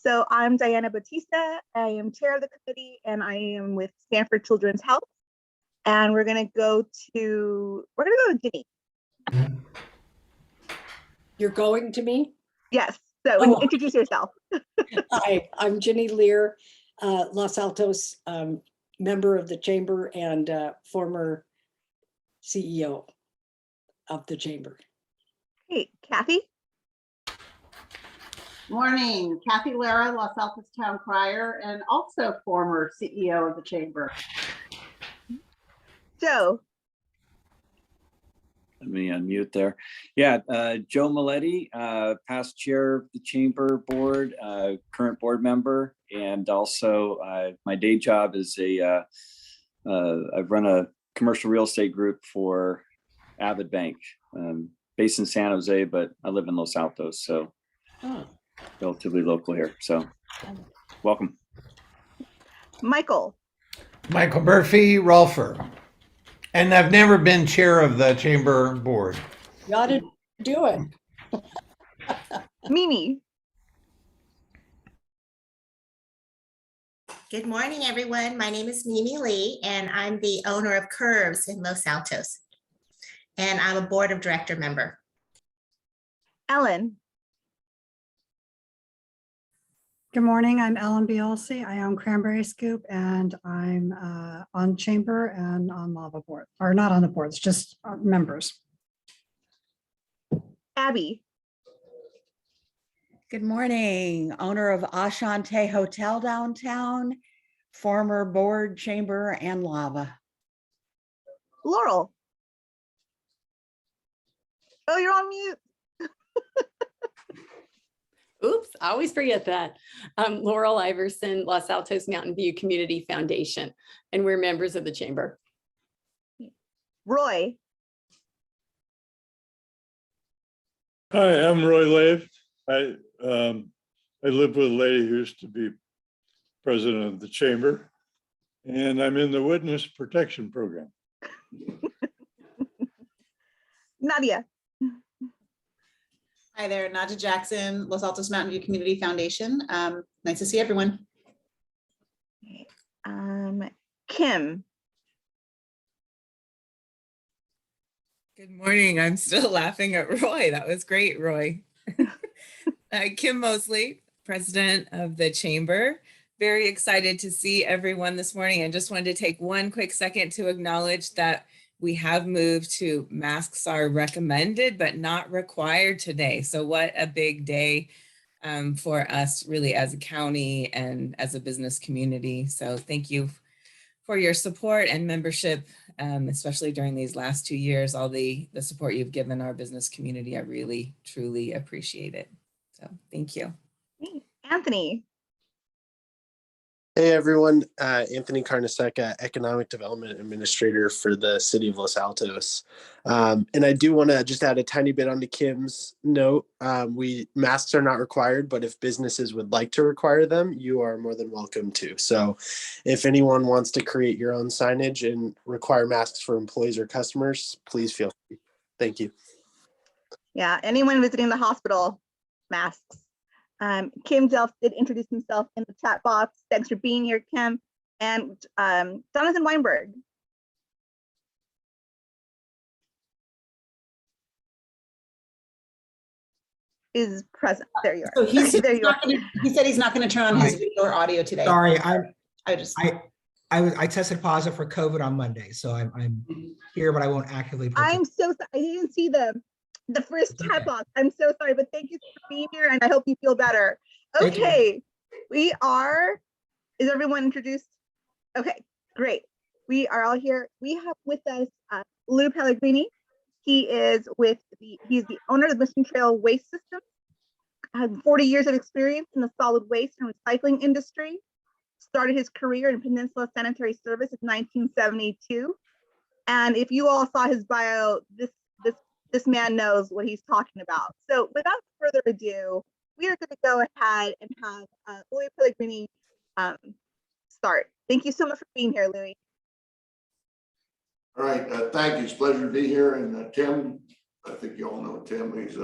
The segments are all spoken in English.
So I'm Diana Batista. I am chair of the committee and I am with Stanford Children's Health. And we're gonna go to Ginny. You're going to me? Yes, so introduce yourself. Hi, I'm Ginny Lear, Los Altos member of the chamber and former CEO of the chamber. Hey, Kathy. Morning, Kathy Lara, Los Altos Town Crier, and also former CEO of the chamber. Joe. Let me unmute there. Yeah, Joe Maletti, past chair of the chamber board, current board member, and also my day job is I've run a commercial real estate group for Avid Bank, based in San Jose, but I live in Los Altos, so relatively local here. So welcome. Michael. Michael Murphy, Rolfer. And I've never been chair of the chamber board. You ought to do it. Mimi. Good morning, everyone. My name is Mimi Lee, and I'm the owner of Curves in Los Altos. And I'm a board of director member. Ellen. Good morning, I'm Ellen Bielsi. I own Cranberry Scoop and I'm on chamber and on Lava board, or not on the boards, just members. Abby. Good morning, owner of Ashante Hotel downtown, former board, chamber, and Lava. Laurel. Oh, you're on mute. Oops, I always forget that. I'm Laurel Iverson, Los Altos Mountain View Community Foundation, and we're members of the chamber. Roy. Hi, I'm Roy Lave. I live with a lady who used to be president of the chamber, and I'm in the witness protection program. Nadia. Hi there, Nadia Jackson, Los Altos Mountain View Community Foundation. Nice to see everyone. Kim. Good morning. I'm still laughing at Roy. That was great, Roy. Kim Mosley, president of the chamber. Very excited to see everyone this morning. I just wanted to take one quick second to acknowledge that we have moved to masks are recommended, but not required today. So what a big day for us really as a county and as a business community. So thank you for your support and membership, especially during these last 2 years, all the support you've given our business community. I really, truly appreciate it. So thank you. Anthony. Hey everyone, Anthony Carnesecca, Economic Development Administrator for the City of Los Altos. And I do want to just add a tiny bit onto Kim's note. Masks are not required, but if businesses would like to require them, you are more than welcome to. So if anyone wants to create your own signage and require masks for employees or customers, please feel free. Thank you. Yeah, anyone visiting the hospital, masks. Kim Delph did introduce himself in the chat box. Thanks for being here, Kim. And Jonathan Weinberg. Is present. There you are. So he's there you are. he said he's not going to turn on his video or audio today. Sorry, I tested positive for COVID on Monday, so I'm here, but I won't actively participate. I'm so sorry. I didn't see the first chat box. I'm so sorry, but thank you for being here and I hope you feel better. Okay, is everyone introduced? Okay, great. We are all here. We have with us Louie Pellegrini. He's the owner of the Mission Trail Waste System. Has 40 years of experience in the solid waste and recycling industry. Started his career in Peninsula Sanitary Service in 1972. And if you all saw his bio, this man knows what he's talking about. So without further ado, we are going to go ahead and have Louie Pellegrini start. Thank you so much for being here, Louie. All right, thank you. It's a pleasure to be here. And Tim, I think you all know Tim. He's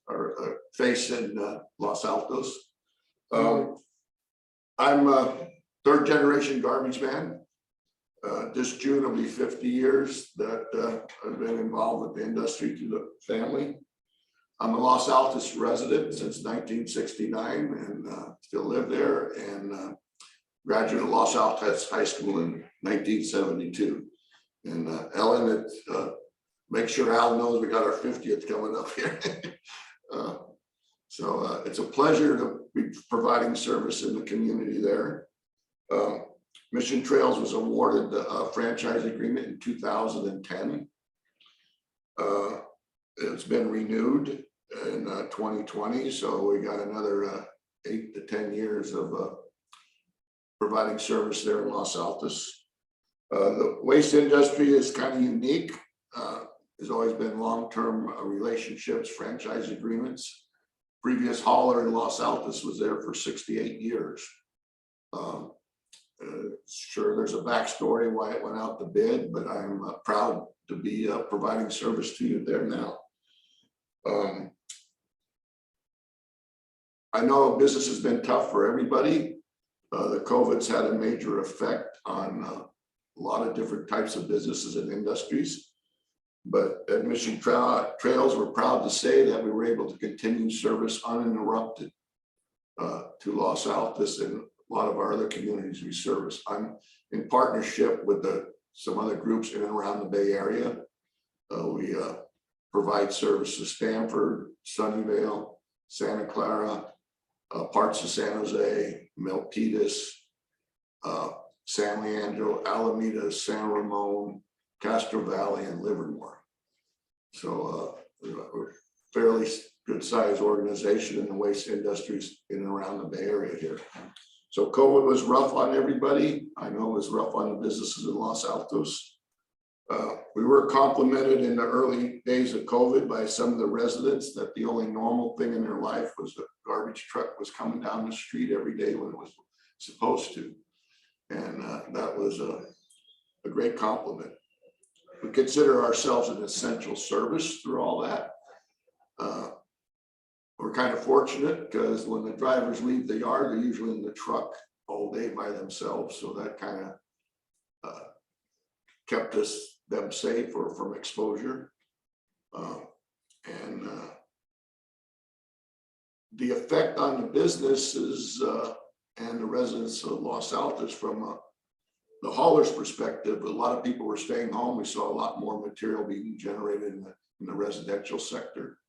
our face in Los Altos. I'm a third generation garbage man. This June will be 50 years that I've been involved with the industry through the family. I'm a Los Altos resident since 1969 and still live there, and graduate of Los Altos High School in 1972. And Ellen, make sure Al knows we got our 50th coming up here. So it's a pleasure to be providing service in the community there. Mission Trails was awarded a franchise agreement in 2010. It's been renewed in 2020, so we got another 8 to 10 years of providing service there in Los Altos. The waste industry is kind of unique. There's always been long-term relationships, franchise agreements. Previous hauler in Los Altos was there for 68 years. Sure, there's a backstory why it went out to bid, but I'm proud to be providing service to you there now. I know business has been tough for everybody. The COVID's had a major effect on a lot of different types of businesses and industries. But at Mission Trails, we're proud to say that we were able to continue service uninterrupted to Los Altos and a lot of our other communities we service. I'm in partnership with some other groups in and around the Bay Area. We provide service to Stanford, Sunnyvale, Santa Clara, parts of San Jose, Milpitas, San Leandro, Alameda, San Ramon, Castro Valley, and Livermore. So we're a fairly good sized organization in the waste industries in and around the Bay Area here. So COVID was rough on everybody. I know it was rough on the businesses in Los Altos. We were complimented in the early days of COVID by some of the residents that the only normal thing in their life was the garbage truck was coming down the street every day when it was supposed to. And that was a great compliment. We consider ourselves an essential service through all that. We're kind of fortunate because when the drivers leave the yard, they're usually in the truck all day by themselves. So that kind of kept them safe or from exposure. And the effect on the businesses and the residents of Los Altos from the hauler's perspective, a lot of people were staying home. We saw a lot more material being generated in the residential sector,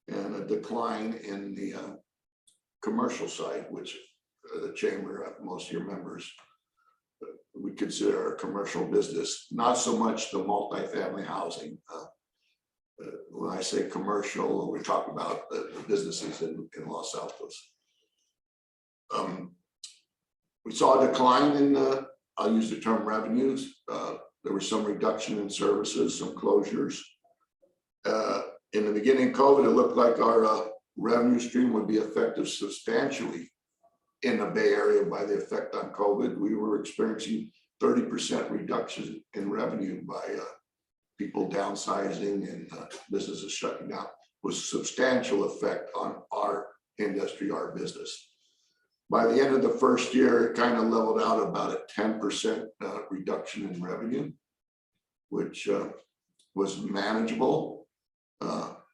and a decline in the commercial side, which the chamber, most of your members, we consider a commercial business, not so much the multifamily housing. When I say commercial, we're talking about the businesses in Los Altos. We saw a decline in I'll use the term revenues. There was some reduction in services, some closures. In the beginning of COVID, it looked like our revenue stream would be affected substantially in the Bay Area by the effect on COVID. We were experiencing 30% reduction in revenue by people downsizing and businesses shutting down, with substantial effect on our industry, our business. By the end of the first year, it kind of leveled out about a 10% reduction in revenue, which was manageable.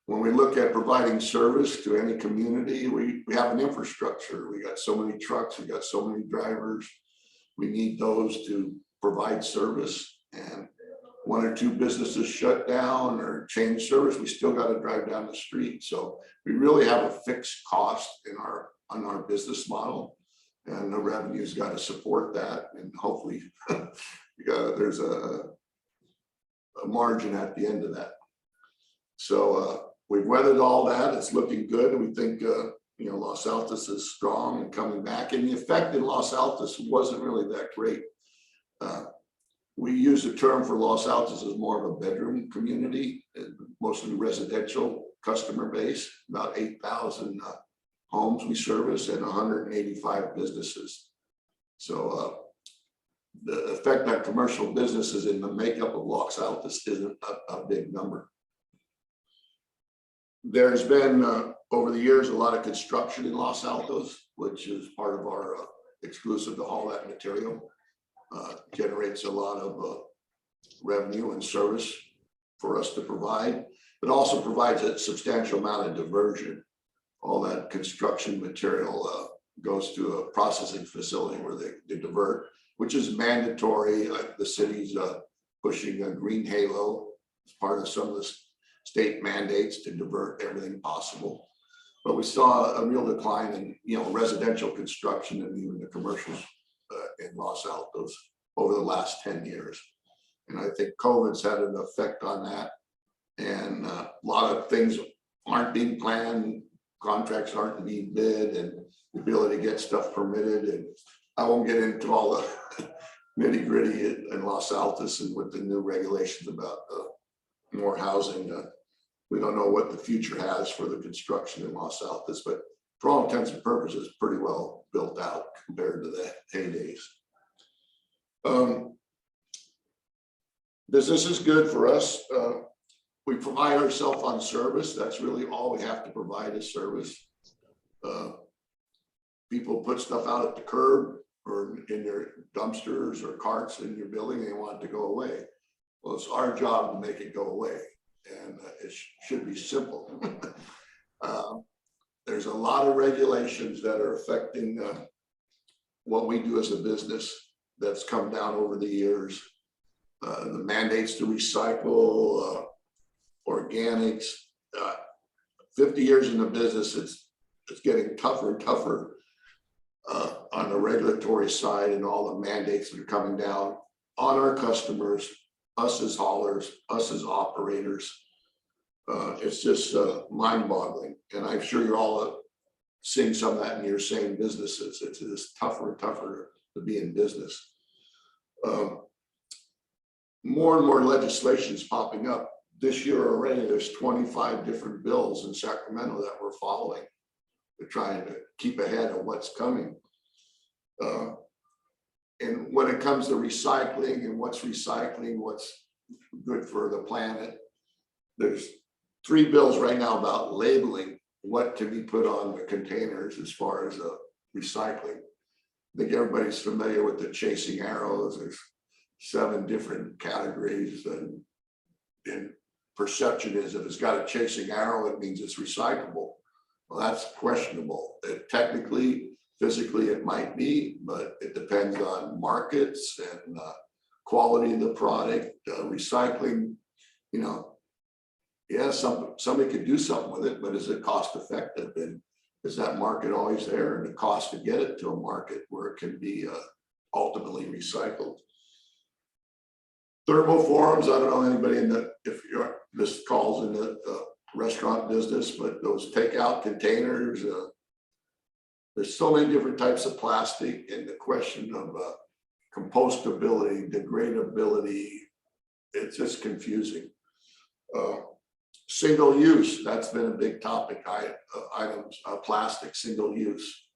When we look at providing service to any community, we have an infrastructure. We got so many trucks, we got so many drivers. We need those to provide service. And one or two businesses shut down or change service, we still got to drive down the street. So we really have a fixed cost on our business model, and the revenue's got to support that. And hopefully there's a margin at the end of that. So we've weathered all that. It's looking good. And we think, Los Altos is strong and coming back. And the effect in Los Altos wasn't really that great. We use the term for Los Altos as more of a bedroom community, mostly residential customer base, about 8,000 homes we service and 185 businesses. So the effect on commercial businesses in the makeup of Los Altos isn't a big number. There's been over the years a lot of construction in Los Altos. which is part of our exclusive to haul that material. Generates a lot of revenue and service for us to provide, but also provides a substantial amount of diversion. All that construction material goes to a processing facility where they divert, which is mandatory. The city's pushing a green halo as part of some of the state mandates to divert everything possible. But we saw a real decline in residential construction and even the commercials in Los Altos over the last 10 years. And I think COVID's had an effect on that. And a lot of things aren't being planned, contracts aren't being bid, and the ability to get stuff permitted. And I won't get into all the nitty gritty in Los Altos and with the new regulations about more housing. We don't know what the future has for the construction in Los Altos, but for all intents and purposes, pretty well built out compared to the heydays. Business is good for us. We provide ourselves on service. That's really all we have to provide is service. People put stuff out at the curb or in their dumpsters or carts in your building, they want it to go away. Well, it's our job to make it go away, and it should be simple. There's a lot of regulations that are affecting what we do as a business that's come down over the years. The mandates to recycle, organics. 50 years in the business, it's getting tougher and tougher on the regulatory side, and all the mandates that are coming down on our customers, us as haulers, us as operators. It's just mind-boggling, and I'm sure you're all seeing some of that in your same businesses. It's just tougher and tougher to be in business. More and more legislation is popping up. This year already, there's 25 different bills in Sacramento that we're following. We're trying to keep ahead of what's coming. And when it comes to recycling and what's recycling, what's good for the planet, there's 3 bills right now about labeling what can be put on the containers as far as recycling. I think everybody's familiar with the chasing arrows. There's 7 different categories, and perception is if it's got a chasing arrow, it means it's recyclable. Well, that's questionable. Technically, physically, it might be, but it depends on markets and quality of the product. Recycling, yeah, somebody could do something with it, but is it cost effective? And is that market always there? And the cost to get it to a market where it can be ultimately recycled. Thermoforms, I don't know anybody if this calls in the restaurant business, but those takeout containers, there's so many different types of plastic, and the question of compostability, degradability, it's just confusing. Single use, that's been a big topic. Items, plastic, single use.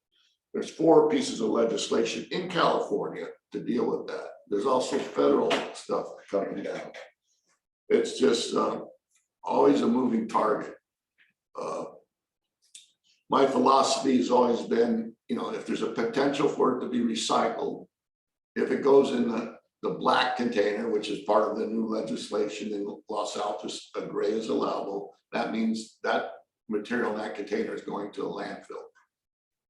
There's 4 pieces of legislation in California to deal with that. There's also federal stuff coming down. It's just always a moving target. My philosophy has always been, if there's a potential for it to be recycled, if it goes in the black container, which is part of the new legislation in Los Altos, a gray is allowable, that means that material in that container is going to a landfill.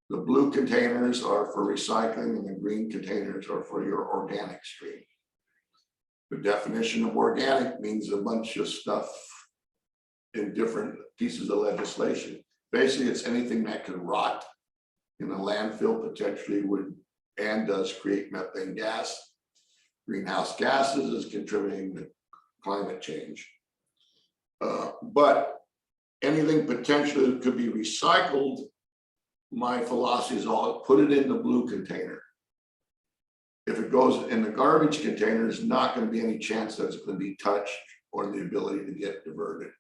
The blue containers are for recycling, and the green containers are for your organic stream. The definition of organic means a bunch of stuff in different pieces of legislation. Basically, it's anything that can rot in a landfill, potentially would and does create methane gas. Greenhouse gases is contributing to climate change. But anything potentially that could be recycled, my philosophy is all put it in the blue container. If it goes in the garbage container, there's not going to be any chance that it's going to be touched or the ability to get diverted.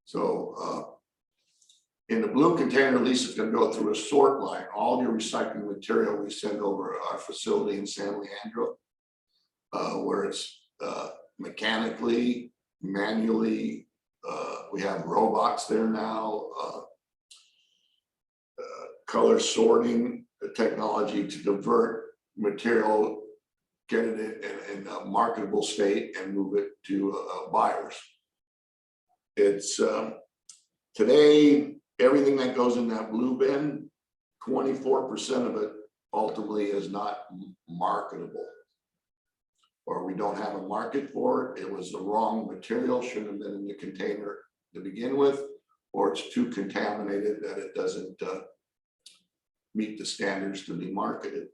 So in the blue container, at least it's going to go through a sort line. All your recycling material we send over our facility in San Leandro, where it's mechanically, manually, we have robots there now. color sorting technology to divert material, get it in a marketable state and move it to buyers. It's today, everything that goes in that blue bin, 24% of it ultimately is not marketable, or we don't have a market for it. It was the wrong material, shouldn't have been in the container to begin with, or it's too contaminated that it doesn't meet the standards to be marketed.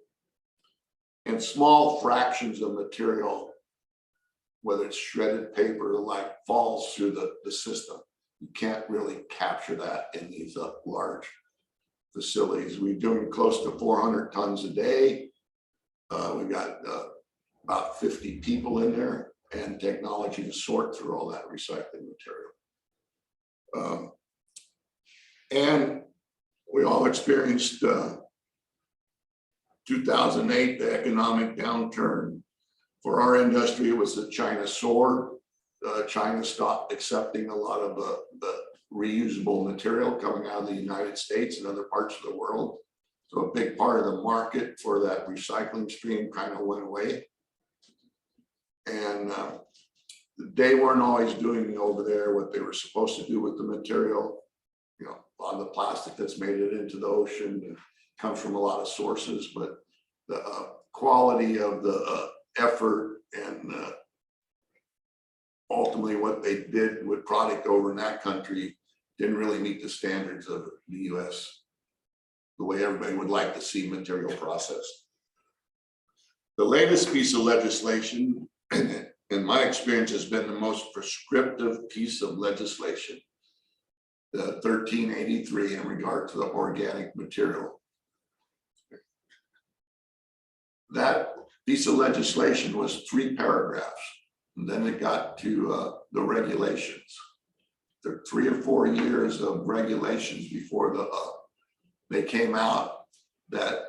And small fractions of material, whether it's shredded paper or like, falls through the system. You can't really capture that in these large facilities. We're doing close to 400 tons a day. We got about 50 people in there and technology to sort through all that recycling material. And we all experienced 2008, the economic downturn. For our industry, it was the China sword. China stopped accepting a lot of the reusable material coming out of the United States and other parts of the world. So a big part of the market for that recycling stream kind of went away. And they weren't always doing over there what they were supposed to do with the material. You know, a lot of the plastic that's made it into the ocean comes from a lot of sources, but the quality of the effort and ultimately what they did with product over in that country didn't really meet the standards of the US, the way everybody would like to see material processed. The latest piece of legislation, in my experience, has been the most prescriptive piece of legislation, the 1383 in regard to the organic material. That piece of legislation was 3 paragraphs, and then it got to the regulations. There are 3 or 4 years of regulations before they came out that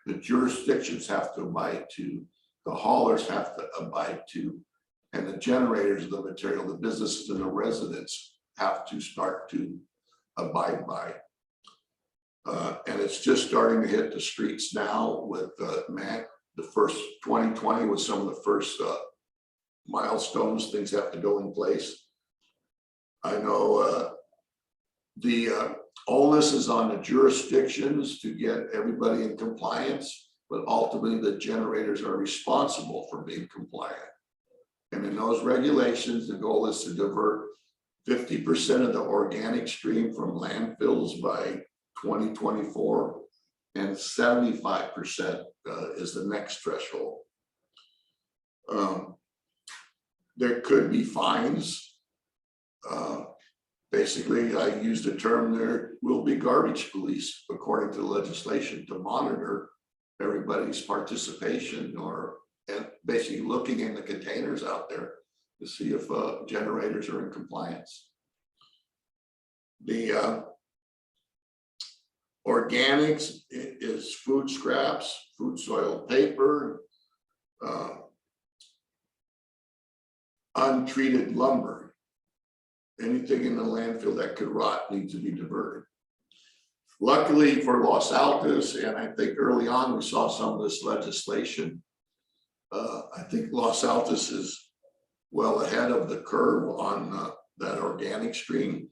the jurisdictions have to abide to, the haulers have to abide to, and the generators of the material, the businesses and the residents have to start to abide by. And it's just starting to hit the streets now with the first 2020 was some of the first milestones. Things have to go in place. I know the onus is on the jurisdictions to get everybody in compliance, but ultimately the generators are responsible for being compliant. And in those regulations, the goal is to divert 50% of the organic stream from landfills by 2024, and 75% is the next threshold. There could be fines. Basically, I used the term, there will be garbage police according to the legislation to monitor everybody's participation, or and basically looking in the containers out there to see if generators are in compliance. The organics is food scraps, food soil paper, untreated lumber. Anything in the landfill that could rot needs to be diverted. Luckily for Los Altos, and I think early on we saw some of this legislation, I think Los Altos is well ahead of the curve on that organic stream.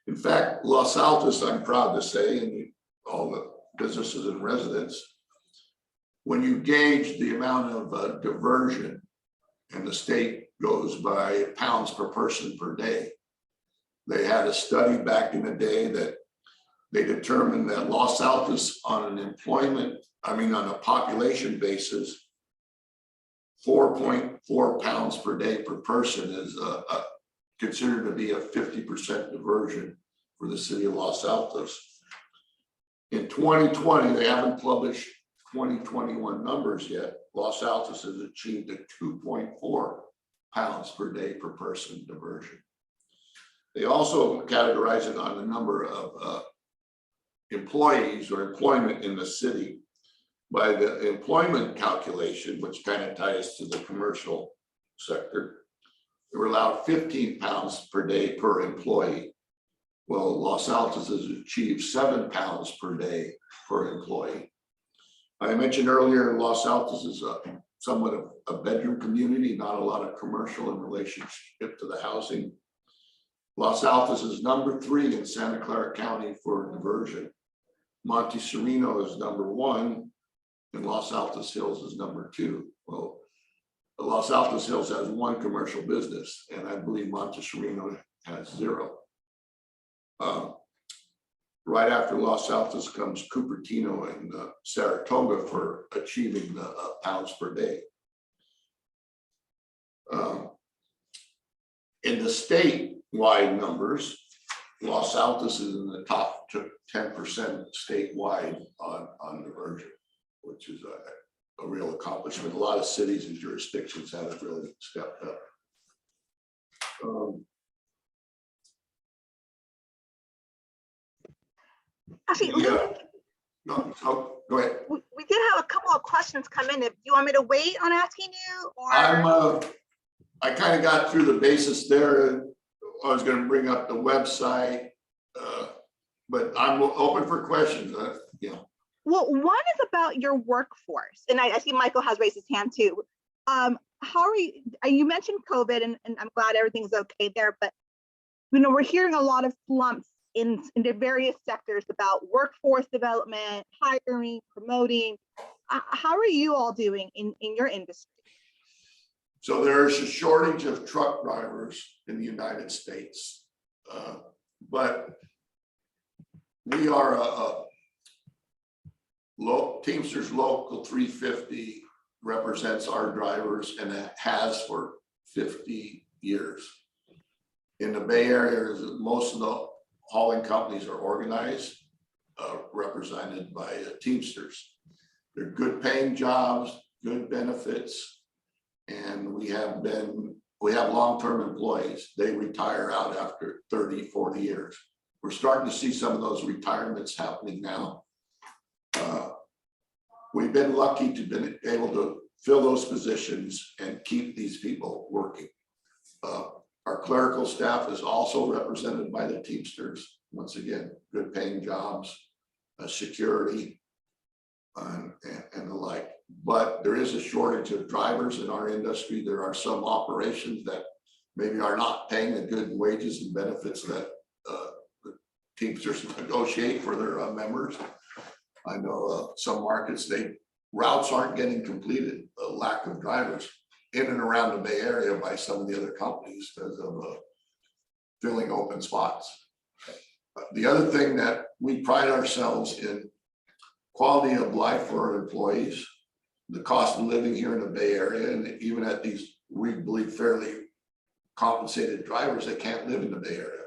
In fact, Los Altos, I'm proud to say, and all the businesses and residents, when you gauge the amount of diversion, and the state goes by pounds per person per day, they had a study back in the day that they determined that Los Altos on a population basis, 4.4 pounds per day per person is considered to be a 50% diversion for the city of Los Altos. In 2020, they haven't published 2021 numbers yet. Los Altos has achieved a 2.4 pounds per day per person diversion. They also categorize it on the number of employees or employment in the city. By the employment calculation, which kind of ties to the commercial sector, they were allowed 15 pounds per day per employee. Well, Los Altos has achieved 7 pounds per day per employee. I mentioned earlier, Los Altos is somewhat of a bedroom community, not a lot of commercial in relationship to the housing. Los Altos is number 3 in Santa Clara County for diversion. Monte Sereno is number 1, and Los Altos Hills is number 2. Well, Los Altos Hills has 1 commercial business, and I believe Monte Sereno has 0. Right after Los Altos comes Cupertino and Saratoga for achieving the pounds per day. In the statewide numbers, Los Altos is in the top 10% statewide on diversion, which is a real accomplishment. A lot of cities and jurisdictions haven't really stepped up. Actually, No, go ahead. we did have a couple of questions come in. If you want me to wait on asking you, or I kind of got through the basis there. I was going to bring up the website, but I'm open for questions. Well, one is about your workforce, and I see Michael has raised his hand too. How are you? You mentioned COVID, and I'm glad everything's okay there. But we're hearing a lot of slumps in the various sectors about workforce development, hiring, promoting. How are you all doing in your industry? So there's a shortage of truck drivers in the United States, but we are Teamsters Local 350 represents our drivers, and it has for 50 years. In the Bay Area, most of the hauling companies are organized, represented by Teamsters. They're good paying jobs, good benefits, and we have long-term employees. They retire out after 30, 40 years. We're starting to see some of those retirements happening now. We've been lucky to be able to fill those positions and keep these people working. Our clerical staff is also represented by the Teamsters. Once again, good paying jobs, security, and the like. But there is a shortage of drivers in our industry. There are some operations that maybe are not paying the good wages and benefits that the Teamsters negotiate for their members. I know some markets, routes aren't getting completed, a lack of drivers in and around the Bay Area by some of the other companies because of filling open spots. The other thing that we pride ourselves in, quality of life for our employees, the cost of living here in the Bay Area, and even at these, we believe, fairly compensated drivers that can't live in the Bay Area.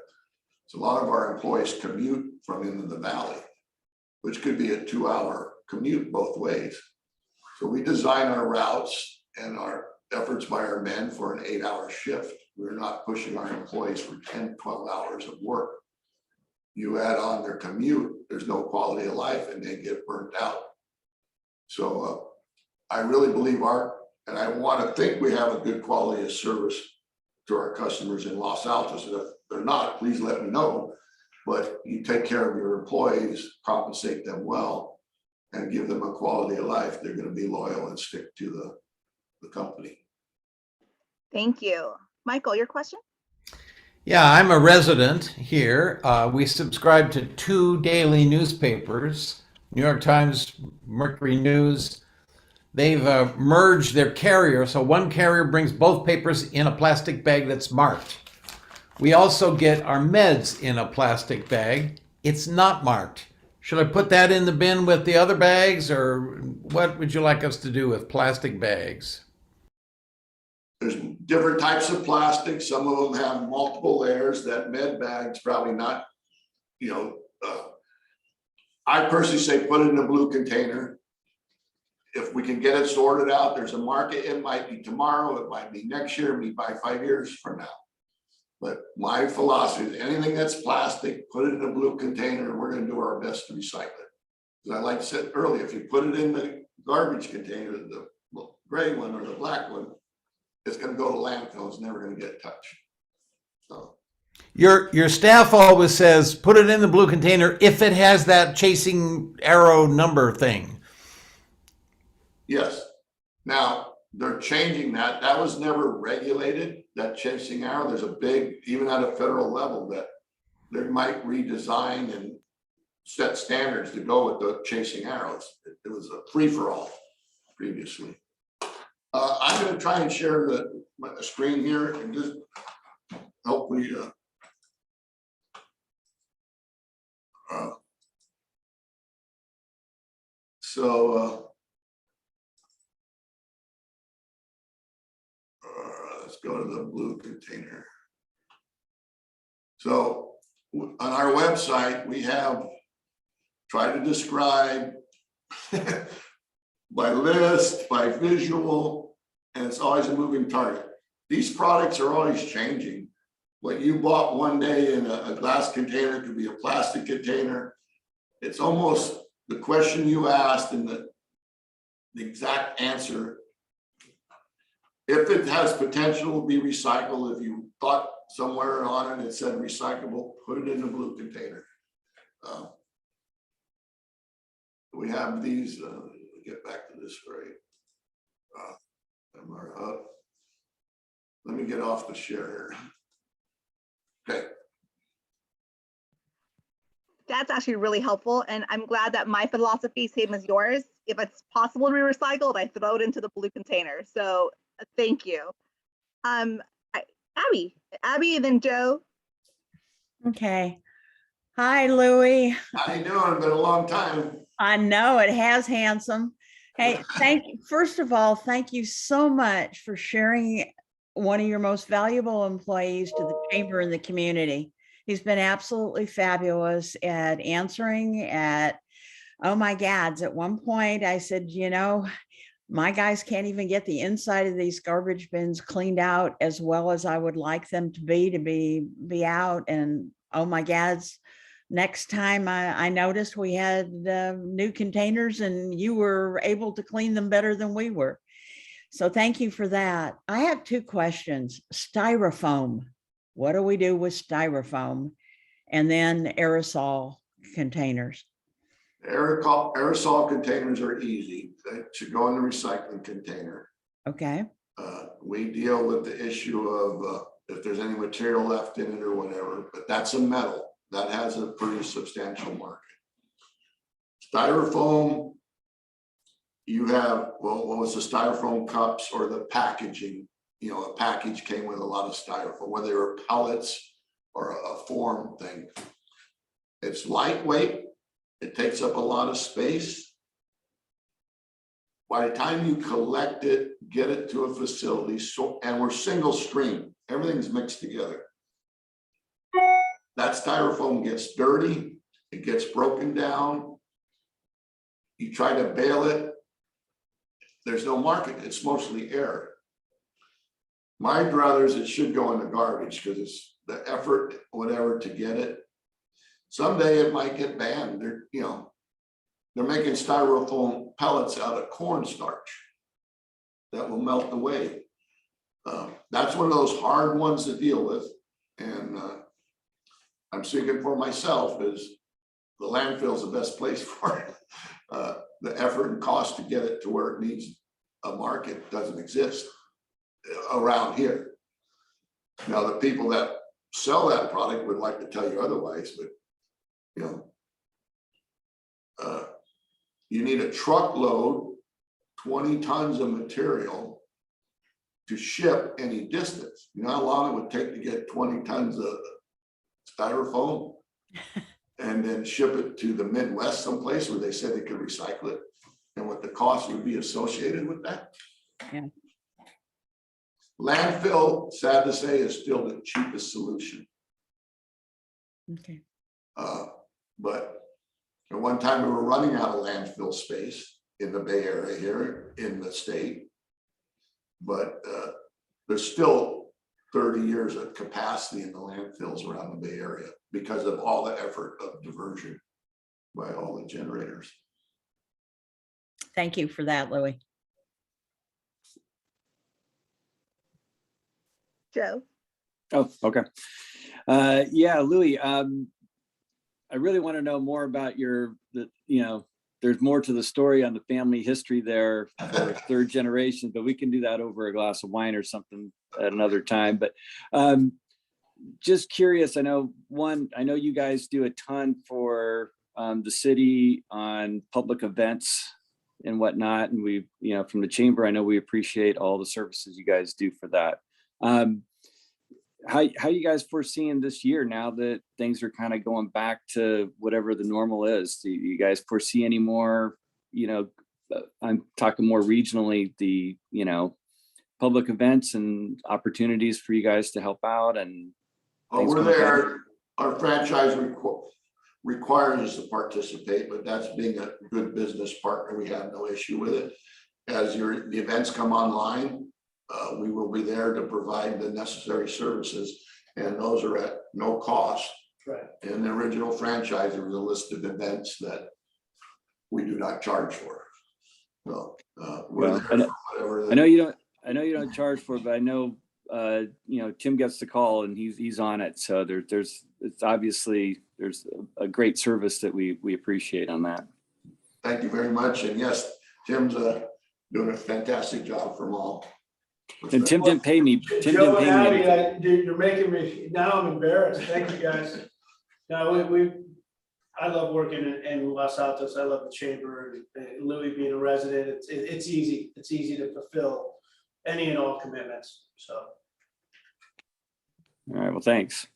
So a lot of our employees commute from into the valley, which could be a 2-hour commute both ways. So we design our routes and our efforts by our men for an 8-hour shift. We're not pushing our employees for 10, 12 hours of work. You add on their commute, there's no quality of life and they get burnt out. So I really believe and I want to think we have a good quality of service to our customers in Los Altos. And if they're not, please let me know. But you take care of your employees, compensate them well, and give them a quality of life, they're going to be loyal and stick to the company. Thank you. Michael, your question? Yeah, I'm a resident here. We subscribe to 2 daily newspapers, New York Times, Mercury News. They've merged their carrier, so one carrier brings both papers in a plastic bag that's marked. We also get our meds in a plastic bag. It's not marked. Should I put that in the bin with the other bags, or what would you like us to do with plastic bags? There's different types of plastic. Some of them have multiple layers. That med bag's probably not, I personally say put it in a blue container. If we can get it sorted out, there's a market. It might be tomorrow, it might be next year, maybe by 5 years from now. But my philosophy is anything that's plastic, put it in a blue container, and we're going to do our best to recycle it. Because I like I said earlier, if you put it in the garbage container, the gray one or the black one, it's going to go to landfill. It's never going to get touched. So Your staff always says, put it in the blue container if it has that chasing arrow number thing. Yes. Now, they're changing that. That was never regulated, that chasing arrow. There's a big, even at a federal level, that they might redesign and set standards to go with the chasing arrows. It was a free-for-all previously. I'm going to try and share the screen here and just hopefully let's go to the blue container. So on our website, we have tried to describe by list, by visual, and it's always a moving target. These products are always changing. What you bought one day in a glass container could be a plastic container. It's almost the question you asked and the exact answer. If it has potential to be recycled, if you thought somewhere on it said recyclable, put it in a blue container. We have these, get back to this right. Let me get off the share. Okay. That's actually really helpful. And I'm glad that my philosophy, same as yours. If it's possible to be recycled, I throw it into the blue container. So thank you. Abby, and then Joe. Okay. Hi, Louie. How you doing? Been a long time. I know it has, handsome. Hey, thank you. First of all, thank you so much for sharing one of your most valuable employees to the chamber and the community. He's been absolutely fabulous at answering oh my gods. At one point I said, you know, my guys can't even get the inside of these garbage bins cleaned out as well as I would like them to be out. And oh my gods, next time I noticed we had new containers and you were able to clean them better than we were. So thank you for that. I have two questions. Styrofoam. What do we do with styrofoam? And then aerosol containers. Aerosol containers are easy. They should go in the recycling container. Okay. We deal with the issue of if there's any material left in it or whatever, but that's a metal. That has a pretty substantial market. Styrofoam, you have, well, what was the styrofoam cups or the packaging? You know, a package came with a lot of styrofoam, whether they were pellets or a form thing. It's lightweight. It takes up a lot of space. By the time you collect it, get it to a facility, and we're single stream, everything's mixed together. That styrofoam gets dirty, it gets broken down. You try to bale it, there's no market, it's mostly air. My druthers, it should go in the garbage because it's the effort, whatever, to get it. Someday it might get banned. They're making styrofoam pellets out of cornstarch that will melt away. That's one of those hard ones to deal with. And I'm speaking for myself, is the landfill is the best place for it. The effort and cost to get it to where it needs a market doesn't exist around here. Now, the people that sell that product would like to tell you otherwise, but you need a truckload, 20 tons of material to ship any distance. You know how long it would take to get 20 tons of styrofoam and then ship it to the Midwest someplace where they said they could recycle it, and what the cost would be associated with that. Yeah. Landfill, sad to say, is still the cheapest solution. Okay. But at one time we were running out of landfill space in the Bay Area here in the state, but there's still 30 years of capacity in the landfills around the Bay Area because of all the effort of diversion by all the generators. Thank you for that, Louie. Joe. Oh, okay. Yeah, Louie, I really want to know more about there's more to the story on the family history there for third generation, but we can do that over a glass of wine or something at another time. But just curious, I know you guys do a ton for the city on public events and whatnot. And we, from the chamber, I know we appreciate all the services you guys do for that. How you guys foreseeing this year now that things are kind of going back to whatever the normal is? Do you guys foresee any more, I'm talking more regionally, the, public events and opportunities for you guys to help out and we're there. Our franchise requires us to participate, but that's being a good business partner. We have no issue with it. As the events come online, we will be there to provide the necessary services, and those are at no cost. Right. And the original franchise, there was a list of events that we do not charge for. So we're there for whatever. I know you don't charge for it, but I know Tim gets the call and he's on it. So there's a great service that we appreciate on that. Thank you very much. And yes, Tim's doing a fantastic job for them all. And Tim didn't pay me. Tim didn't pay me. You're making me, now I'm embarrassed. Thank you, guys. Now, I love working in Los Altos. I love the chamber. And Louie being a resident, it's easy. It's easy to fulfill any and all commitments. So. All right, well, thanks.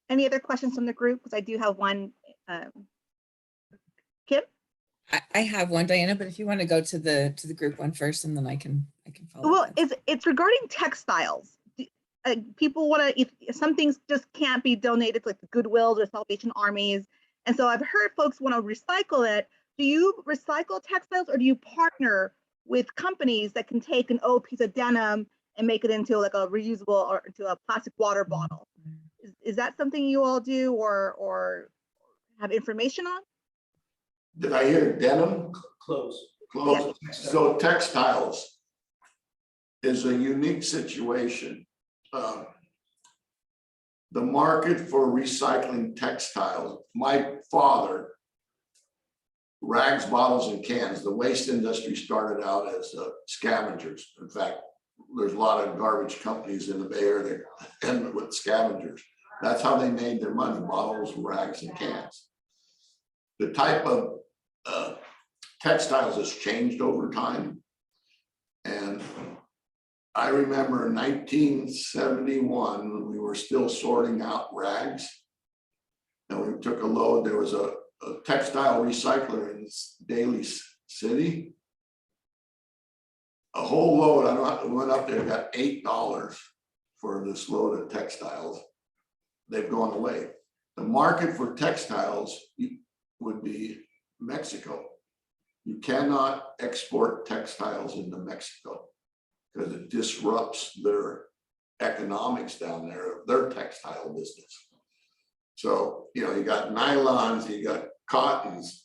Any other questions from the group? Because I do have one. Kim? I have one, Diana, but if you want to go to the group one first, and then I can follow. Well, it's regarding textiles. People want to, some things just can't be donated, like the Goodwills or Salvation Armies. And so I've heard folks want to recycle it. Do you recycle textiles, or do you partner with companies that can take an old piece of denim and make it into like a reusable or into a plastic water bottle? Is that something you all do or have information on? Did I hear denim? Clothes. Clothes. Yeah. So textiles is a unique situation. The market for recycling textiles, my father, rags, bottles, and cans, the waste industry started out as scavengers. In fact, there's a lot of garbage companies in the Bay Area that end with scavengers. That's how they made their money, bottles, rags, and cans. The type of textiles has changed over time. And I remember in 1971, we were still sorting out rags. And we took a load. There was a textile recycler in Daly City. A whole load, I went up there, got $8 for this load of textiles. They've gone away. The market for textiles would be Mexico. You cannot export textiles into Mexico because it disrupts their economics down there, their textile business. So, you got nylons, you got cottons,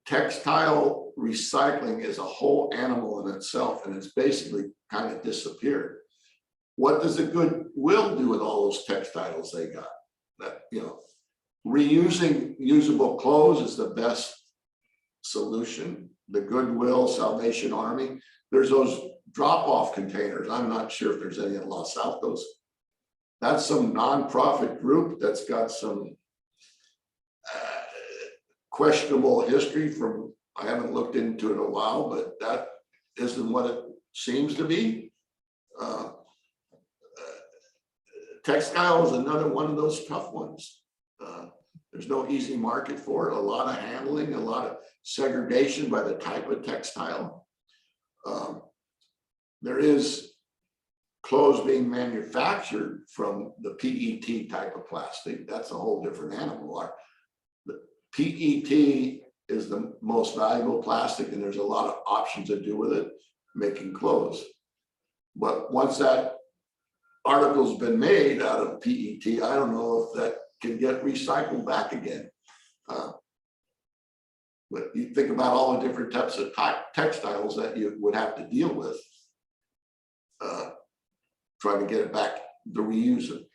textile recycling is a whole animal in itself, and it's basically kind of disappeared. What does the Goodwill do with all those textiles they got? That, reusing usable clothes is the best solution. The Goodwill, Salvation Army, there's those drop-off containers. I'm not sure if there's any in Los Altos. That's some nonprofit group that's got some questionable history from, I haven't looked into it in a while, but that isn't what it seems to be. Textile is another one of those tough ones. There's no easy market for it, a lot of handling, a lot of segregation by the type of textile. There is clothes being manufactured from the PET type of plastic. That's a whole different animal. The PET is the most valuable plastic, and there's a lot of options to do with it, making clothes. But once that article's been made out of PET, I don't know if that can get recycled back again. But you think about all the different types of textiles that you would have to deal with. try to get it back to reuse it.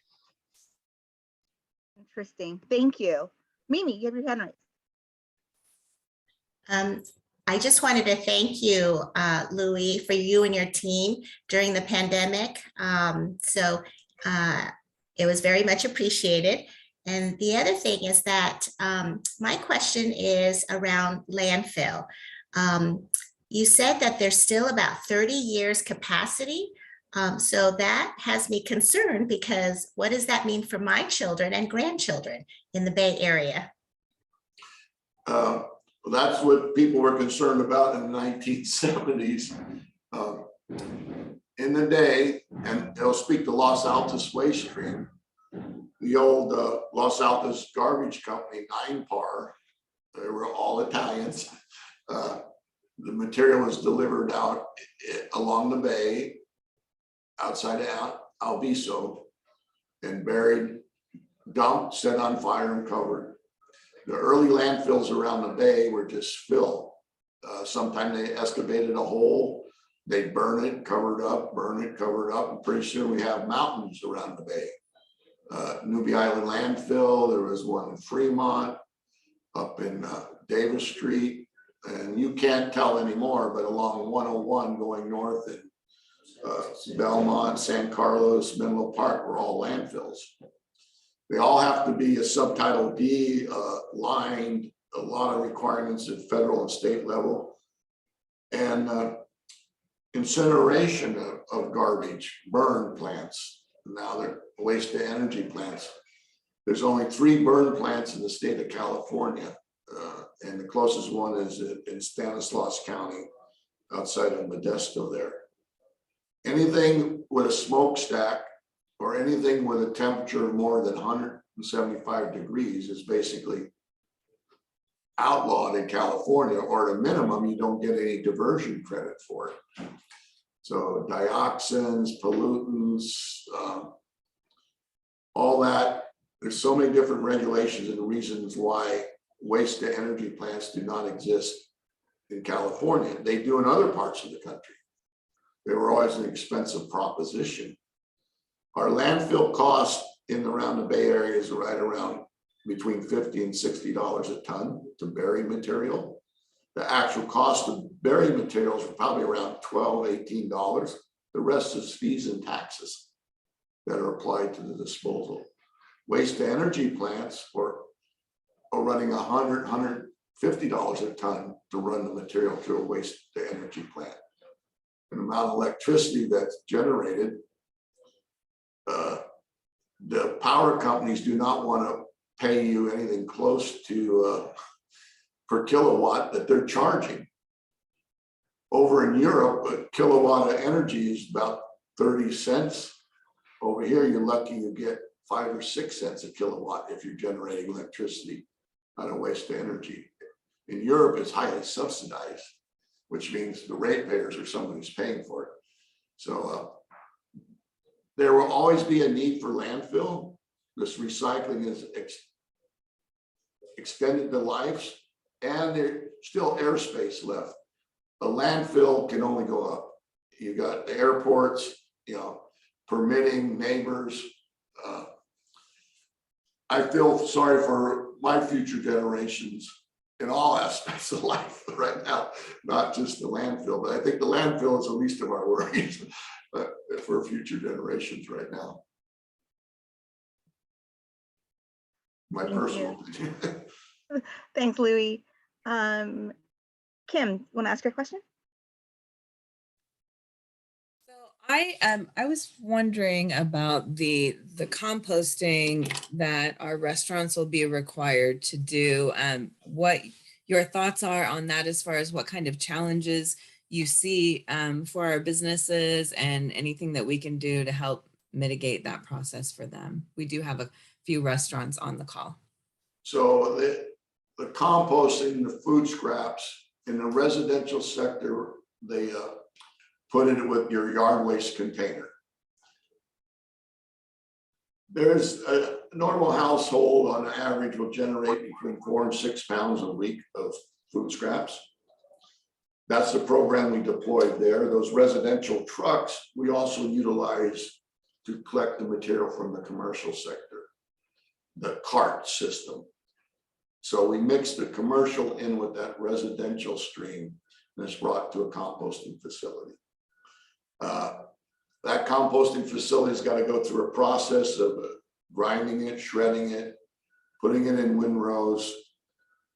Interesting. Thank you. Mimi, you have your hand raised. I just wanted to thank you, Louie, for you and your team during the pandemic. It was very much appreciated. And the other thing is that my question is around landfill. You said that there's still about 30 years capacity. So that has me concerned, because what does that mean for my children and grandchildren in the Bay Area? That's what people were concerned about in the 1970s. In the day, and it'll speak to Los Altos waste stream, the old Los Altos garbage company, 9PAR, they were all Italians. The material was delivered out along the bay, outside of Alviso, and buried, dumped, set on fire, and covered. The early landfills around the bay were just fill. Sometimes they excavated a hole, they burn it, cover it up, and pretty soon we have mountains around the bay. Newbie Island landfill, there was one in Fremont, up in Davis Street, and you can't tell anymore, but along 101 going north in Belmont, San Carlos, Menlo Park were all landfills. They all have to be a subtitle D lined, a lot of requirements at federal and state level. And incineration of garbage, burn plants. Now they're waste to energy plants. There's only 3 burn plants in the state of California. And the closest one is in Stanislaus County, outside of Modesto there. Anything with a smokestack or anything with a temperature of more than 175 degrees is basically outlawed in California, or at a minimum, you don't get any diversion credit for it. So dioxins, pollutants, all that, there's so many different regulations and reasons why waste to energy plants do not exist in California. They do in other parts of the country. They were always an expensive proposition. Our landfill cost in around the Bay Area is right around between $50 and $60 a ton to bury material. The actual cost of burying materials are probably around $12, $18. The rest is fees and taxes that are applied to the disposal. Waste to energy plants are running $100, $150 a ton to run the material through a waste to energy plant. And the amount of electricity that's generated, the power companies do not want to pay you anything close to per kilowatt that they're charging. Over in Europe, a kilowatt of energy is about 30 cents. Over here, you're lucky you get 5 or 6 cents a kilowatt if you're generating electricity out of waste to energy. In Europe, it's highly subsidized, which means the ratepayers are someone who's paying for it. So there will always be a need for landfill. This recycling is extended the lives, and there's still airspace left. A landfill can only go up. You got the airports, permitting, neighbors. I feel sorry for my future generations in all aspects of life right now, not just the landfill, but I think the landfill is the least of our worries for future generations right now. My personal opinion. Thanks, Louie. Kim, want to ask your question? I was wondering about the composting that our restaurants will be required to do. What your thoughts are on that, as far as what kind of challenges you see for our businesses, and anything that we can do to help mitigate that process for them. We do have a few restaurants on the call. So the composting, the food scraps in the residential sector, they put it with your yard waste container. There's a normal household on average will generate between 4 and 6 pounds a week of food scraps. That's the program we deployed there. Those residential trucks, we also utilize to collect the material from the commercial sector, the cart system. So we mix the commercial in with that residential stream, and it's brought to a composting facility. That composting facility's got to go through a process of grinding it, shredding it, putting it in windrows,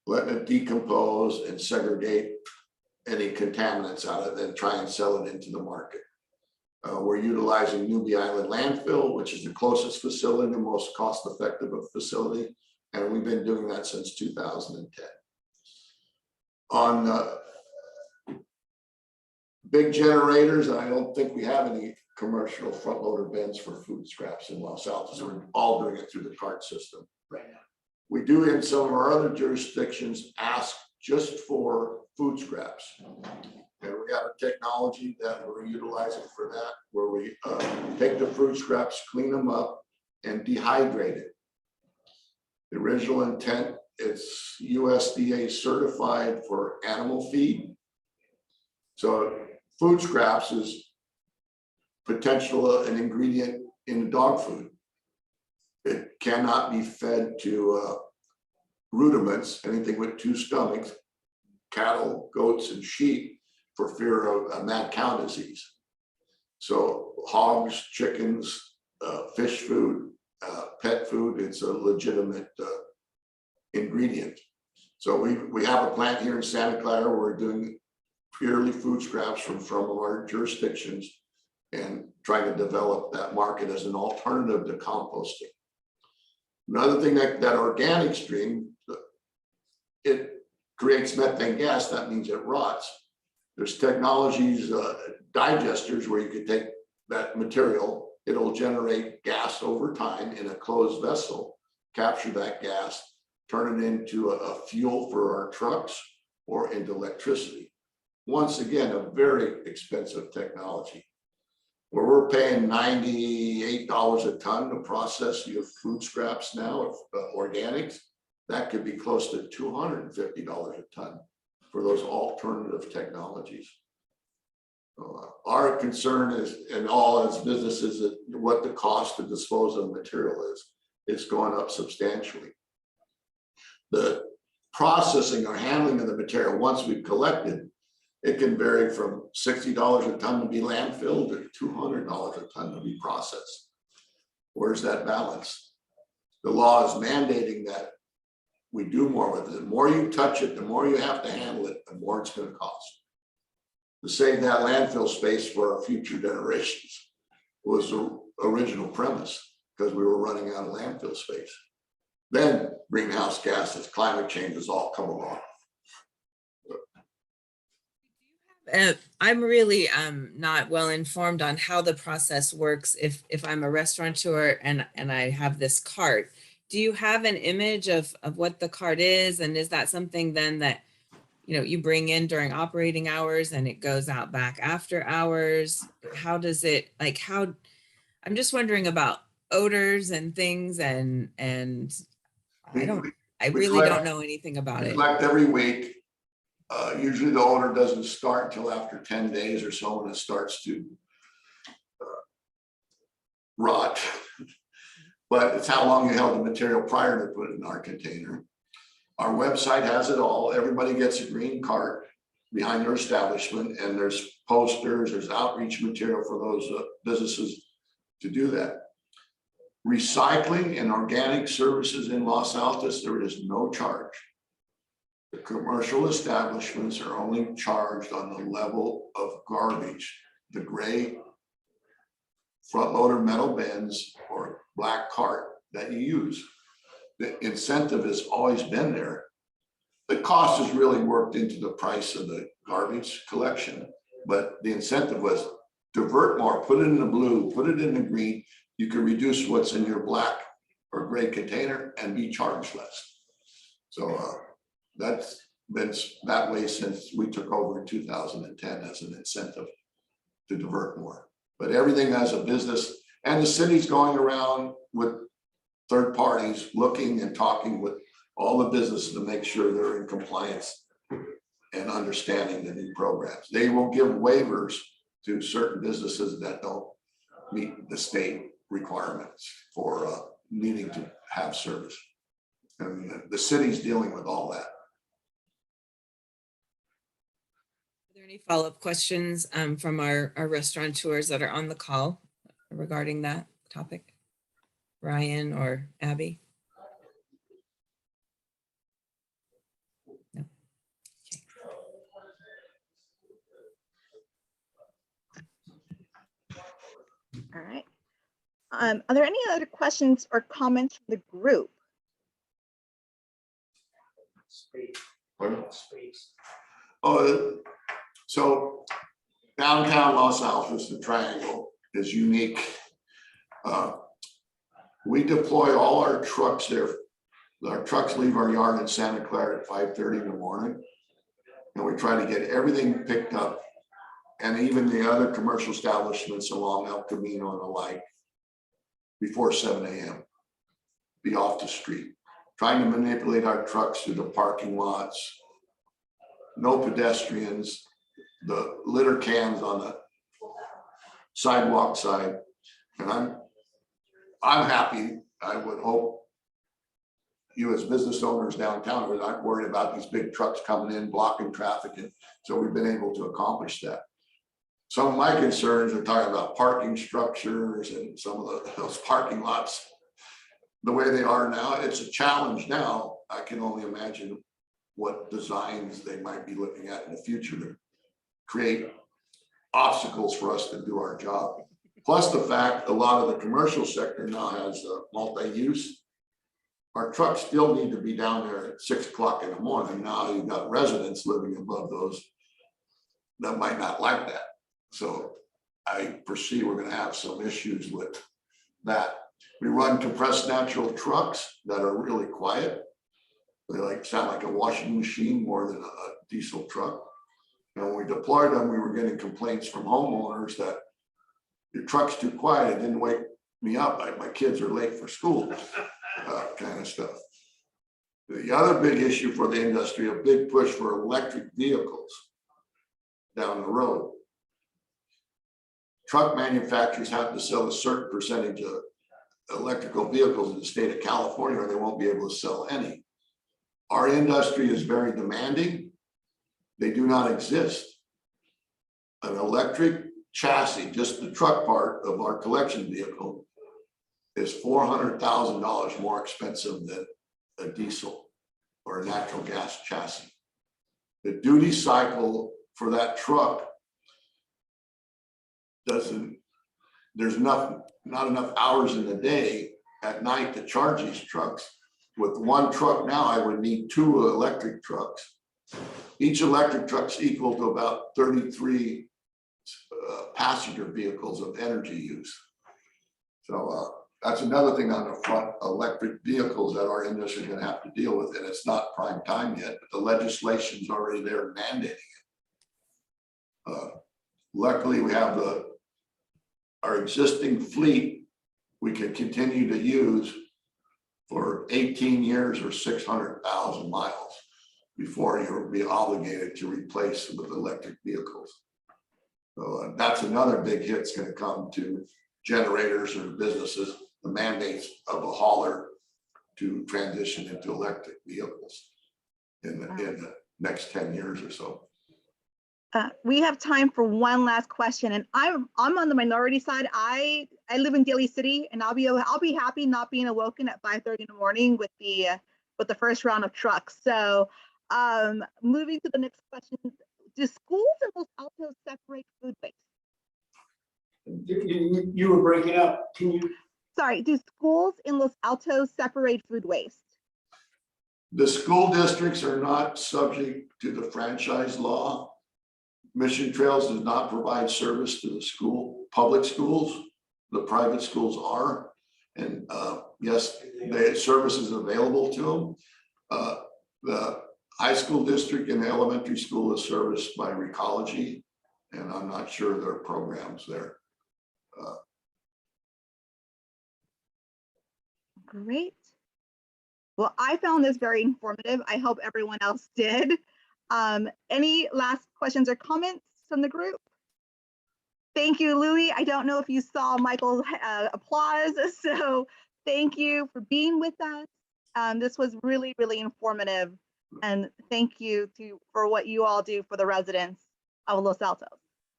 letting it decompose and segregate any contaminants out of it, then try and sell it into the market. We're utilizing Newbie Island landfill, which is the closest facility, the most cost-effective facility, and we've been doing that since 2010. On big generators, I don't think we have any commercial front loader bins for food scraps in Los Altos. We're all doing it through the cart system right now. We do in some of our other jurisdictions ask just for food scraps. And we have a technology that we're utilizing for that, where we take the fruit scraps, clean them up, and dehydrate it. The original intent, it's USDA certified for animal feed. So food scraps is potential an ingredient in dog food. It cannot be fed to rudiments, anything with two stomachs, cattle, goats, and sheep, for fear of mad cow disease. So hogs, chickens, fish food, pet food, it's a legitimate ingredient. So we have a plant here in Santa Clara where we're doing purely food scraps from our jurisdictions and trying to develop that market as an alternative to composting. Another thing, that organic stream, it creates methane gas. That means it rots. There's technologies, digesters, where you could take that material, it'll generate gas over time in a closed vessel, capture that gas, turn it into a fuel for our trucks or into electricity. Once again, a very expensive technology. Where we're paying $98 a ton to process your food scraps now, of organics, that could be close to $250 a ton for those alternative technologies. Our concern is, and all as businesses, that what the cost to dispose of material is, it's going up substantially. The processing or handling of the material, once we've collected, it can vary from $60 a ton to be landfilled to $200 a ton to be processed. Where's that balance? The law is mandating that we do more with it. The more you touch it, the more you have to handle it, the more it's going to cost. To save that landfill space for our future generations was the original premise, because we were running out of landfill space. Then greenhouse gases, climate change has all come along. I'm really not well informed on how the process works. If I'm a restaurateur and I have this cart, do you have an image of what the cart is? And is that something then that, you know, you bring in during operating hours and it goes out back after hours? How does it, like, how, I'm just wondering about odors and things, and I really don't know anything about it. We collect every week. Usually the odor doesn't start until after 10 days or so, when it starts to rot. But it's how long you held the material prior to put it in our container. Our website has it all. Everybody gets a green cart behind their establishment, and there's posters, there's outreach material for those businesses to do that. Recycling and organic services in Los Altos, there is no charge. The commercial establishments are only charged on the level of garbage, the gray front loader metal bins or black cart that you use. The incentive has always been there. The cost is really worked into the price of the garbage collection, but the incentive was divert more, put it in the blue, put it in the green. You can reduce what's in your black or gray container and be charged less. So that's been that way since we took over in 2010 as an incentive to divert more. But everything as a business, and the city's going around with third parties looking and talking with all the businesses to make sure they're in compliance and understanding the new programs. They will give waivers to certain businesses that don't meet the state requirements for needing to have service. And the city's dealing with all that. Are there any follow-up questions from our restaurateurs that are on the call regarding that topic? Ryan or Abby? No. Okay. All right. Are there any other questions or comments from the group? So downtown Los Altos, the triangle is unique. We deploy all our trucks there. Our trucks leave our yard in Santa Clara at 5:30 in the morning. And we try to get everything picked up. And even the other commercial establishments along El Camino and the like before 7 a.m. Be off the street. Trying to manipulate our trucks through the parking lots. No pedestrians, the litter cans on the sidewalk side. And I'm happy. I would hope you as business owners downtown are not worried about these big trucks coming in, blocking traffic. And so we've been able to accomplish that. Some of my concerns are talking about parking structures and some of those parking lots, the way they are now. It's a challenge now. I can only imagine what designs they might be looking at in the future to create obstacles for us to do our job. Plus the fact a lot of the commercial sector now has multi-use. Our trucks still need to be down there at 6 o'clock in the morning. Now you've got residents living above those that might not like that. So I foresee we're going to have some issues with that. We run compressed natural trucks that are really quiet. They sound like a washing machine more than a diesel truck. And when we deployed them, we were getting complaints from homeowners that your truck's too quiet. It didn't wake me up. My kids are late for school, kind of stuff. The other big issue for the industry, a big push for electric vehicles down the road. Truck manufacturers have to sell a certain percentage of electrical vehicles in the state of California, or they won't be able to sell any. Our industry is very demanding. They do not exist. An electric chassis, just the truck part of our collection vehicle, is $400,000 more expensive than a diesel or a natural gas chassis. The duty cycle for that truck there's not enough hours in the day at night to charge these trucks. With one truck now, I would need 2 electric trucks. Each electric truck's equal to about 33 passenger vehicles of energy use. So that's another thing on the front, electric vehicles that our industry is going to have to deal with. And it's not prime time yet, but the legislation's already there mandating it. Luckily, we have our existing fleet we can continue to use for 18 years or 600,000 miles before you'll be obligated to replace with electric vehicles. So that's another big hit that's going to come to generators or businesses, the mandates of a hauler to transition into electric vehicles in the next 10 years or so. We have time for one last question, and I'm on the minority side. I live in Daly City, and I'll be happy not being awoken at 5:30 in the morning with the first round of trucks. So moving to the next question, do schools in Los Altos separate food waste? You were breaking up. Can you? Sorry, do schools in Los Altos separate food waste? The school districts are not subject to the franchise law. Mission Trails does not provide service to the public schools. The private schools are, and yes, the service is available to them. The high school district and elementary school is serviced by Recology, and I'm not sure there are programs there. Great. Well, I found this very informative. I hope everyone else did. Any last questions or comments from the group? Thank you, Louie. I don't know if you saw Michael's applause, so thank you for being with us. This was really, really informative, and thank you for what you all do for the residents of Los Altos.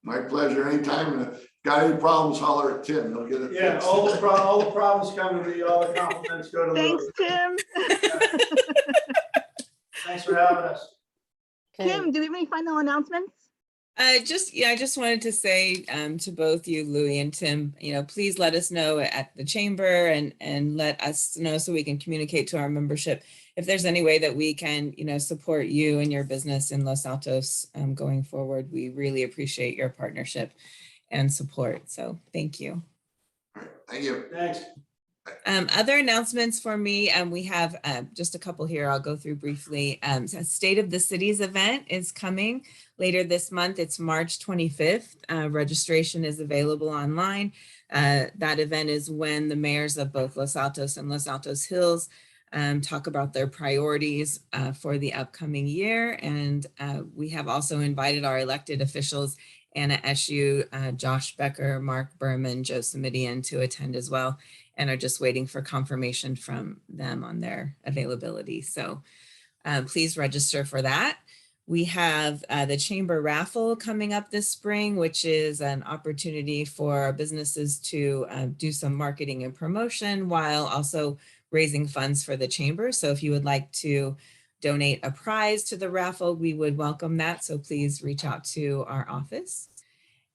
My pleasure, anytime. And if got any problems, holler at Tim, he'll get it Yeah, fixed. all the problems come to me, all the compliments go to Thanks, Louie. Tim. Thanks for having us. Kim, do we have any final announcements? I just wanted to say to both you, Louie and Tim, please let us know at the chamber and let us know so we can communicate to our membership if there's any way that we can, support you and your business in Los Altos going forward. We really appreciate your partnership and support. So thank you. All right, thank you. Thanks. Other announcements for me, we have just a couple here I'll go through briefly. State of the Cities event is coming later this month. It's March 25th. Registration is available online. That event is when the mayors of both Los Altos and Los Altos Hills talk about their priorities for the upcoming year. And we have also invited our elected officials, Anna Eshu, Josh Becker, Mark Berman, Joe Simidian to attend as well, and are just waiting for confirmation from them on their availability. So please register for that. We have the Chamber Raffle coming up this spring, which is an opportunity for businesses to do some marketing and promotion while also raising funds for the Chamber. So if you would like to donate a prize to the raffle, we would welcome that. So please reach out to our office.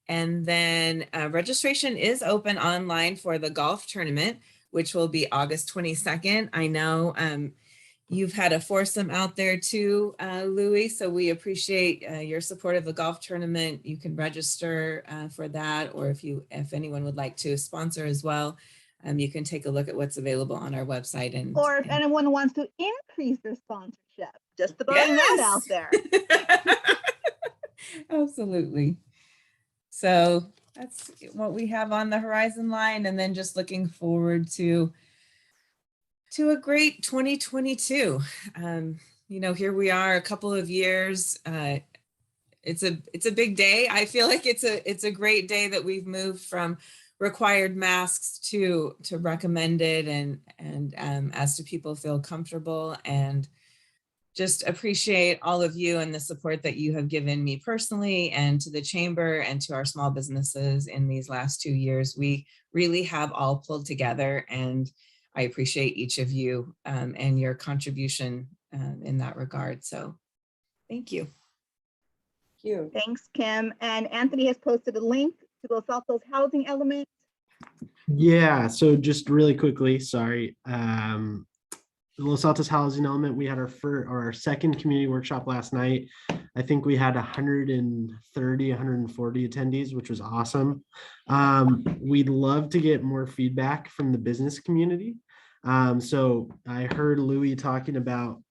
And then registration is open online for the golf tournament, which will be August 22nd. I know you've had a foursome out there too, Louie, so we appreciate your support of the golf tournament. You can register for that, or if anyone would like to sponsor as well, you can take a look at what's available on our website. Or if anyone wants to increase their sponsorship, just throwing that out there. Absolutely. So that's what we have on the horizon line, and then just looking forward to a great 2022. Here we are a couple of years. It's a big day. I feel like it's a great day that we've moved from required masks to recommended, and as to people feel comfortable, and just appreciate all of you and the support that you have given me personally and to the chamber and to our small businesses in these last 2 years. We really have all pulled together, and I appreciate each of you and your contribution in that regard. So thank you. Thank you. Thanks, Kim. And Anthony has posted a link to Los Altos housing element. Yeah, so just really quickly, sorry. The Los Altos housing element, we had our second community workshop last night. I think we had 130, 140 attendees, which was awesome. We'd love to get more feedback from the business community. So I heard Louie talking about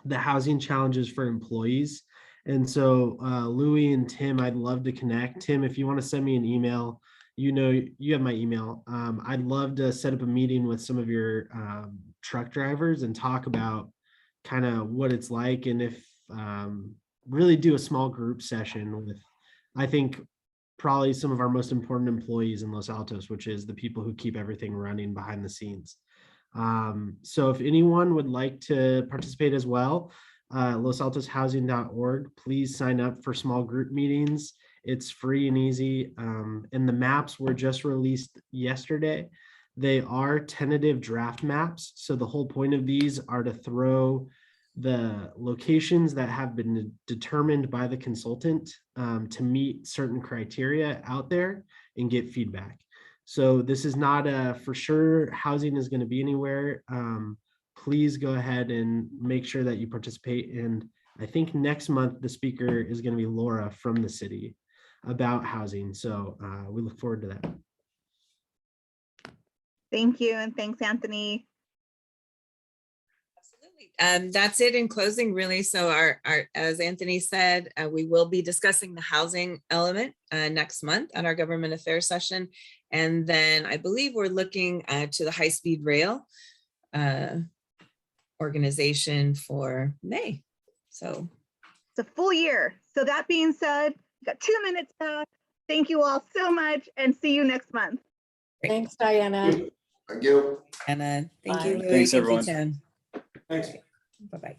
the housing challenges for employees. And so Louie and Tim, I'd love to connect. Tim, if you want to send me an email, you have my email. I'd love to set up a meeting with some of your truck drivers and talk about kind of what it's like, and if really do a small group session with, I think, probably some of our most important employees in Los Altos, which is the people who keep everything running behind the scenes. So if anyone would like to participate as well, losaltoshousing.org, please sign up for small group meetings. It's free and easy. And the maps were just released yesterday. They are tentative draft maps. So the whole point of these are to throw the locations that have been determined by the consultant to meet certain criteria out there and get feedback. So this is not a for sure housing is going to be anywhere. Please go ahead and make sure that you participate. And I think next month the speaker is going to be Laura from the city about housing. So we look forward to that. Thank you, and thanks, Anthony. That's it in closing, really. So our as Anthony said, we will be discussing the housing element next month at our government affairs session. And then I believe we're looking to the high-speed rail organization for May. So it's a full year. So that being said, we got 2 minutes back. Thank you all so much and see you next month. Thanks, Diana. Thank you. Anna, thank Bye. you. Louie. Thanks, Thank you, everyone. Tim. Thanks. Bye-bye.